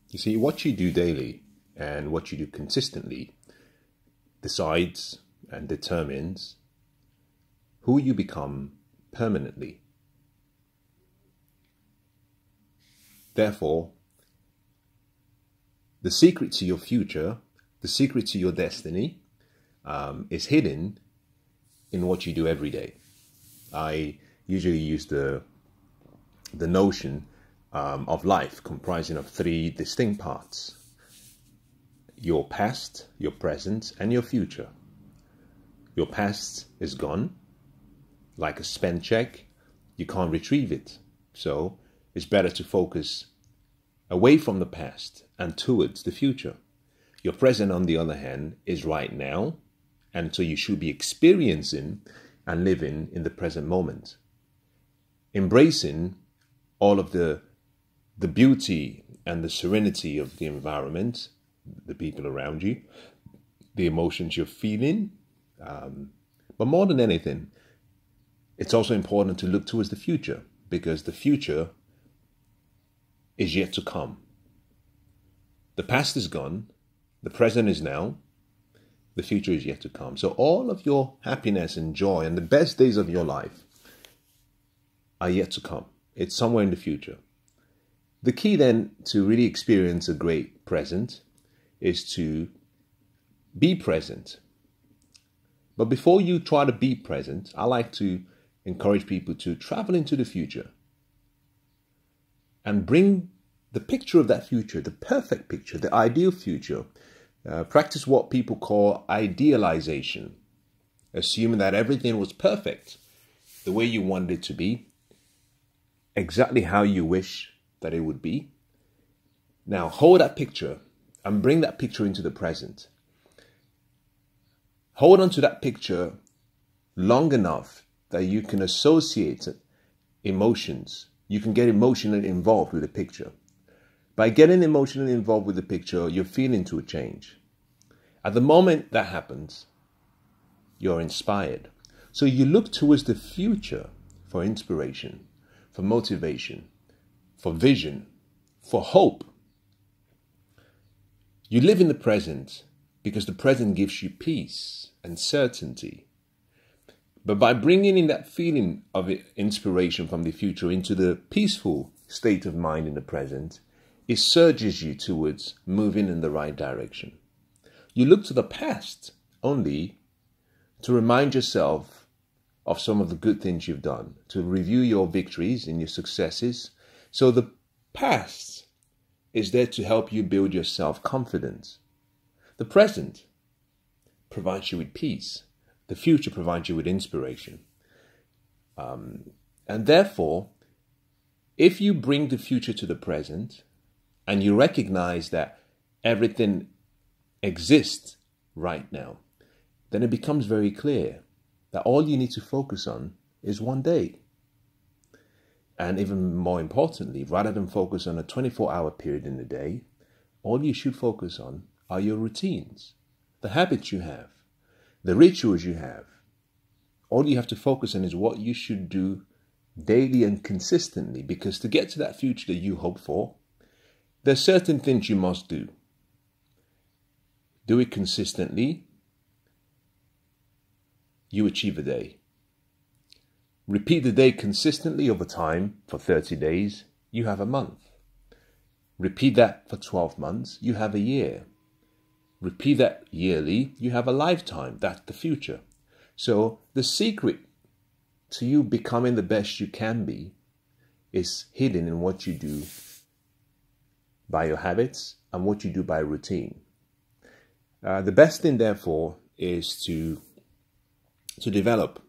You see, what you do daily and what you do consistently decides and determines who you become permanently. Therefore, the secret to your future, the secret to your destiny, is hidden in what you do every day. I usually use the notion of life comprising of three distinct parts: your past, your present, and your future. Your past is gone. Like a spent check, you can't retrieve it. So it's better to focus away from the past and towards the future. Your present, on the other hand, is right now, and so you should be experiencing and living in the present moment, embracing all of the beauty and the serenity of the environment, the people around you, the emotions you're feeling. But more than anything, it's also important to look towards the future, because the future is yet to come. The past is gone. The present is now. The future is yet to come. So all of your happiness and joy and the best days of your life are yet to come. It's somewhere in the future. The key then to really experience a great present is to be present. But before you try to be present, I like to encourage people to travel into the future and bring the picture of that future, the perfect picture, the ideal future. Practice what people call idealization, assuming that everything was perfect, the way you wanted it to be, exactly how you wish that it would be. Now hold that picture and bring that picture into the present. Hold on to that picture long enough that you can associate emotions. You can get emotionally involved with the picture. By getting emotionally involved with the picture, you're feeling to a change. At the moment that happens, you're inspired. So you look towards the future for inspiration, for motivation, for vision, for hope. You live in the present because the present gives you peace and certainty. But by bringing in that feeling of inspiration from the future into the peaceful state of mind in the present, it surges you towards moving in the right direction. You look to the past only to remind yourself of some of the good things you've done, to review your victories and your successes. So the past is there to help you build your self-confidence. The present provides you with peace. The future provides you with inspiration. And therefore, if you bring the future to the present and you recognize that everything exists right now, then it becomes very clear that all you need to focus on is one day. And even more importantly, rather than focus on a 24-hour period in the day, all you should focus on are your routines, the habits you have, the rituals you have. All you have to focus on is what you should do daily and consistently, because to get to that future that you hope for, there's certain things you must do. Do it consistently, you achieve a day. Repeat the day consistently over time for 30 days, you have a month. Repeat that for 12 months, you have a year. Repeat that yearly, you have a lifetime. That's the future. So the secret to you becoming the best you can be is hidden in what you do by your habits and what you do by routine. The best thing, therefore, is to develop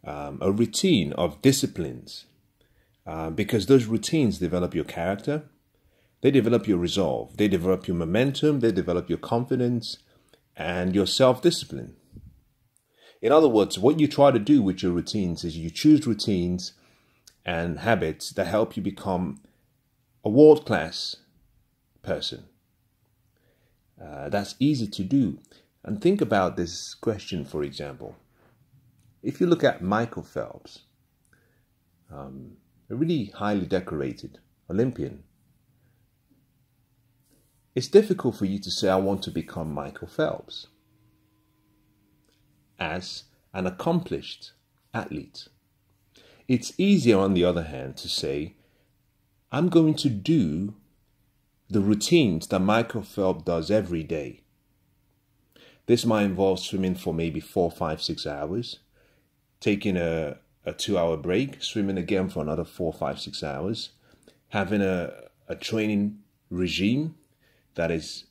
a routine of disciplines, because those routines develop your character, they develop your resolve, they develop your momentum, they develop your confidence and your self-discipline. In other words, what you try to do with your routines is you choose routines and habits that help you become a world-class person. That's easy to do. And think about this question, for example. If you look at Michael Phelps, a really highly decorated Olympian, it's difficult for you to say, I want to become Michael Phelps as an accomplished athlete. It's easier, on the other hand, to say, I'm going to do the routines that Michael Phelps does every day. This might involve swimming for maybe 4, 5, 6 hours, taking a 2-hour break, swimming again for another 4, 5, 6 hours, having a training regime that is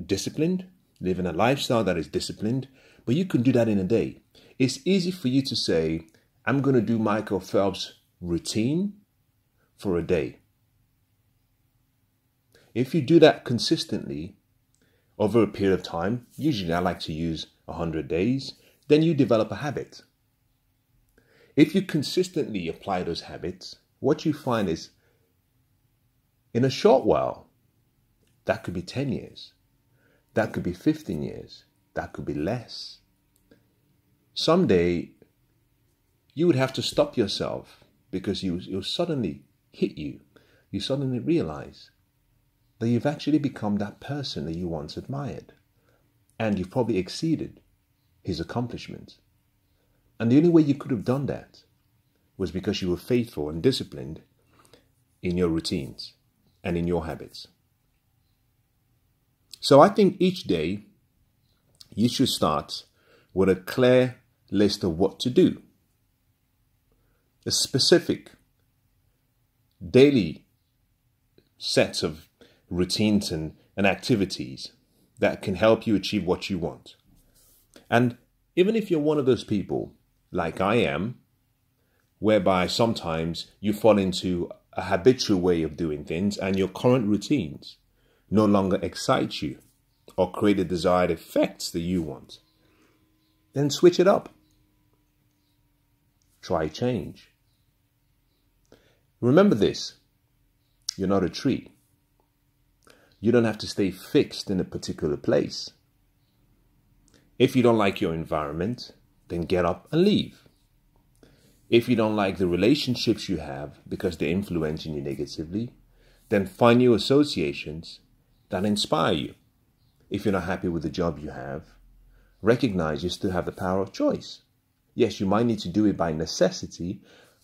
disciplined, living a lifestyle that is disciplined, but you can do that in a day. It's easy for you to say, I'm going to do Michael Phelps' routine for a day. If you do that consistently over a period of time, usually I like to use 100 days, then you develop a habit. If you consistently apply those habits, what you find is in a short while, that could be 10 years, that could be 15 years, that could be less. Someday, you would have to stop yourself because you'll suddenly hit you. You suddenly realize that you've actually become that person that you once admired. And you've probably exceeded his accomplishments. And the only way you could have done that was because you were faithful and disciplined in your routines and in your habits. So I think each day you should start with a clear list of what to do. A specific daily set of routines and activities that can help you achieve what you want. And even if you're one of those people, like I am, whereby sometimes you fall into a habitual way of doing things and your current routines no longer excite you or create the desired effects that you want, then switch it up. Try change. Remember this, you're not a tree. You don't have to stay fixed in a particular place. If you don't like your environment, then get up and leave. If you don't like the relationships you have because they're influencing you negatively, then find new associations that inspire you. If you're not happy with the job you have, recognize you still have the power of choice. Yes, you might need to do it by necessity,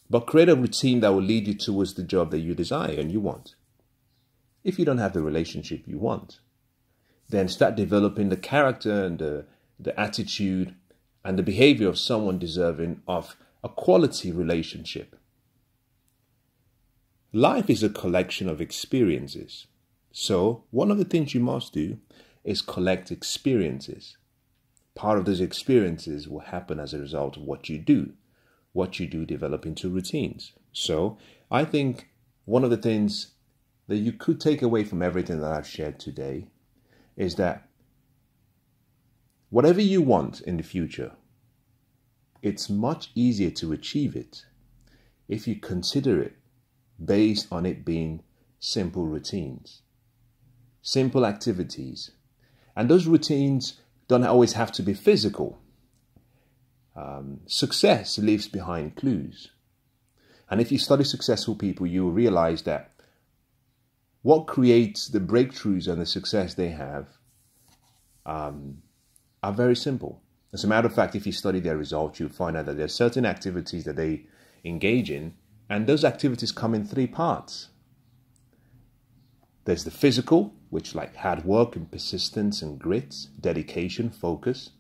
but create a routine that will lead you towards the job that you desire and you want. If you don't have the relationship you want, then start developing the character and the attitude and the behavior of someone deserving of a quality relationship. Life is a collection of experiences. So one of the things you must do is collect experiences. Part of those experiences will happen as a result of what you do. What you do develop into routines. So I think one of the things that you could take away from everything that I've shared today is that whatever you want in the future, it's much easier to achieve it if you consider it based on it being simple routines, simple activities. And those routines don't always have to be physical. Success leaves behind clues. And if you study successful people, you will realize that what creates the breakthroughs and the success they have are very simple. As a matter of fact, if you study their results, you'll find out that there are certain activities that they engage in, and those activities come in 3 parts. There's the physical, which like hard work and persistence and grit, dedication, focus.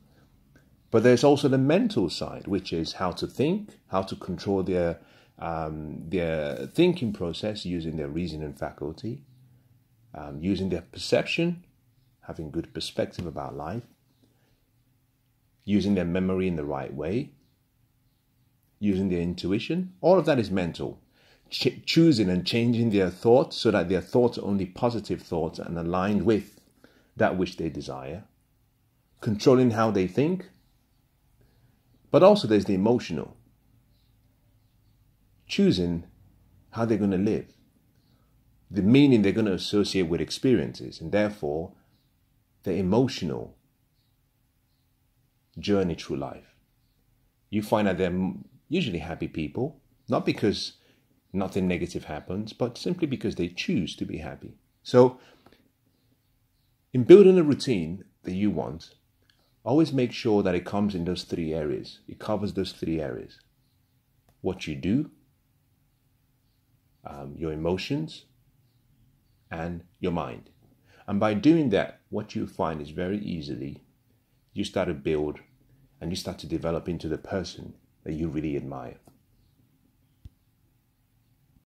But there's also the mental side, which is how to think, how to control their thinking process using their reasoning faculty, using their perception, having good perspective about life, using their memory in the right way, using their intuition. All of that is mental. Choosing and changing their thoughts so that their thoughts are only positive thoughts and aligned with that which they desire. Controlling how they think. But also there's the emotional. Choosing how they're going to live. The meaning they're going to associate with experiences, and therefore the emotional journey through life. You find that they're usually happy people, not because nothing negative happens, but simply because they choose to be happy. So In building a routine that you want, always make sure that it comes in those three areas. It covers those three areas. What you do, your emotions, and your mind. And by doing that, what you find is very easily, you start to build and you start to develop into the person that you really admire.